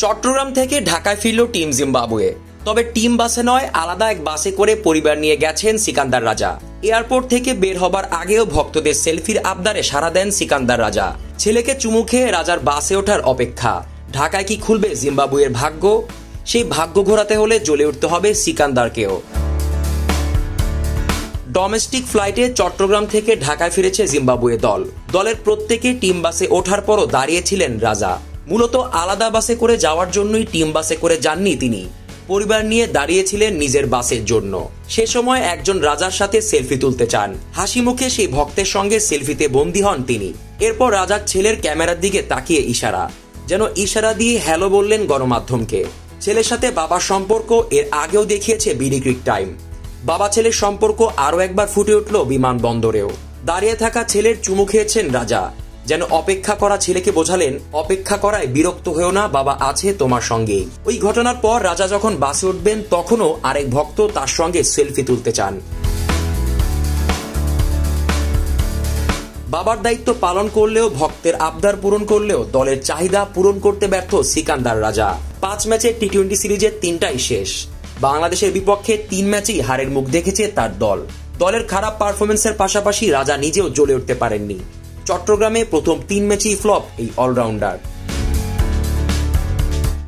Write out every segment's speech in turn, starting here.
চট্টগ্রাম থেকে ঢাকায় ফিরল টিম জিম্বাবুয়ে। তবে টিম বাসে নয়, আলাদা এক বাসে করে পরিবার নিয়ে গেছেন সিকান্দার রাজা। এয়ারপোর্ট থেকে বের হবার আগেও ভক্তদের সেলফির আবদারে সাড়া দেন সিকান্দার রাজা। ছেলেকে চুমু খেয়ে রাজার বাসে ওঠার অপেক্ষা। ঢাকায় কি খুলবে জিম্বাবুয়ের ভাগ্য? সেই ভাগ্য ঘোরাতে হলে জ্বলে উঠতে হবে সিকান্দারকেও। ডোমেস্টিক ফ্লাইটে চট্টগ্রাম থেকে ঢাকায় ফিরেছে জিম্বাবুয়ে দল। দলের প্রত্যেকে টিম বাসে ওঠার পরও দাঁড়িয়েছিলেন রাজা। মূলত আলাদা বাসে করে যাওয়ার জন্যই টিম বাসে করে যাননি তিনি। পরিবার নিয়ে দাঁড়িয়েছিলেন নিজের বাসের জন্য। সে সময় একজন রাজার সাথে সেলফি তুলতে চান। হাসি মুখে সেই ভক্তের সঙ্গে সেলফিতে বন্দী হন তিনি। এরপর রাজার ছেলের ক্যামেরার দিকে তাকিয়ে ইশারা, যেন ইশারা দিয়ে হ্যালো বললেন গণমাধ্যমকে। ছেলের সাথে বাবার সম্পর্ক এর আগেও দেখিয়েছে বিডি ক্রিক টাইম। বাবা ছেলের সম্পর্ক আরও একবার ফুটে উঠল বিমানবন্দরেও। দাঁড়িয়ে থাকা ছেলের চুমু খেয়েছেন রাজা, যেন অপেক্ষা করা ছেলেকে বোঝালেন, অপেক্ষা করায় বিরক্ত হয়েও না, বাবা আছে তোমার সঙ্গেই। ওই ঘটনার পর রাজা যখন বাসে উঠবেন তখনও আরেক ভক্ত তার সঙ্গে সেলফি তুলতে চান। বাবার দায়িত্ব পালন করলেও, ভক্তের আবদার পূরণ করলেও দলের চাহিদা পূরণ করতে ব্যর্থ সিকান্দার রাজা। 5 ম্যাচের টি-20 সিরিজের 3টাই শেষ। বাংলাদেশের বিপক্ষে 3 ম্যাচেই হারের মুখ দেখেছে তার দল। দলের খারাপ পারফরমেন্সের পাশাপাশি রাজা নিজেও জ্বলে উঠতে পারেননি। চট্টগ্রামে প্রথম 3 ম্যাচেই ফ্লপ এই অলরাউন্ডার।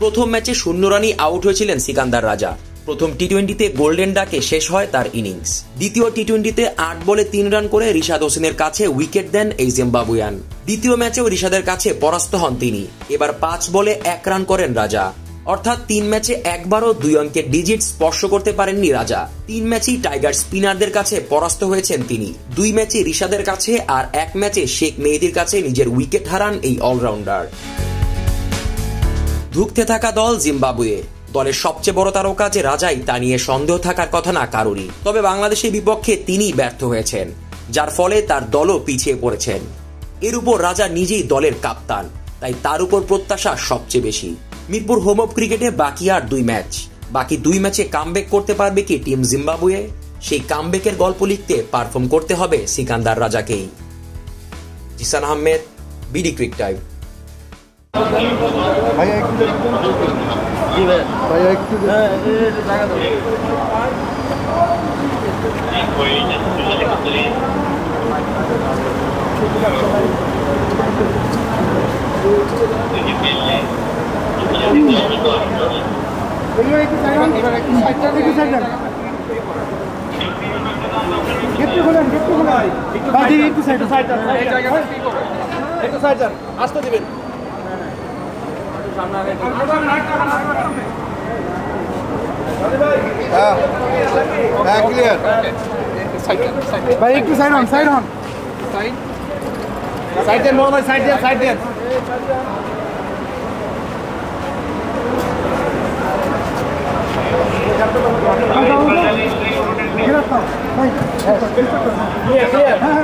প্রথম ম্যাচে 0 রানেই আউট হয়েছিলেন সিকান্দার রাজা। প্রথম টি-20তে গোল্ডেন ডাকে শেষ হয় তার ইনিংস। দ্বিতীয় টি-20তে 8 বলে 3 রান করে রিশাদ হোসেনের কাছে উইকেট দেন এই জিম্বাবুয়ান। দ্বিতীয় ম্যাচেও রিশাদের কাছে পরাস্ত হন তিনি। এবার 5 বলে 1 রান করেন রাজা। অর্থাৎ 3 ম্যাচে একবারও 2 অঙ্কের ডিজিট স্পর্শ করতে পারেননি রাজা। 3 ম্যাচেই টাইগার স্পিনারদের কাছে পরাস্ত হয়েছেন তিনি। 2 ম্যাচে রিশাদের কাছে আর 1 ম্যাচে শেখ মেহেদীর কাছে নিজের উইকেট হারান এই অলরাউন্ডার। ধুঁকতে থাকা দল জিম্বাবুয়ে। দলের সবচেয়ে বড় তারকা যে রাজাই, তা নিয়ে সন্দেহ থাকার কথা না কারোরই। তবে বাংলাদেশের বিপক্ষে তিনিই ব্যর্থ হয়েছেন, যার ফলে তার দলও পিছিয়ে পড়েছেন। এর উপর রাজা নিজেই দলের কাপ্তান, তাই তার উপর প্রত্যাশা সবচেয়ে বেশি। মিরপুর হোম অফ ক্রিকেটে বাকি আর 2 ম্যাচ। বাকি 2 ম্যাচে কামব্যাক করতে পারবে কি টিম জিম্বাবুয়ে? সেই কামব্যাকের গল্প লিখতে পারফর্ম করতে হবে সিকান্দার রাজাকেই। Zisan Ahmed, BD crick time. আসতে দিবেন ভাই, একটু সাইড হন, সাইড হন, সাইড দেন, সাইড দেন, সাইড দেন। ভাই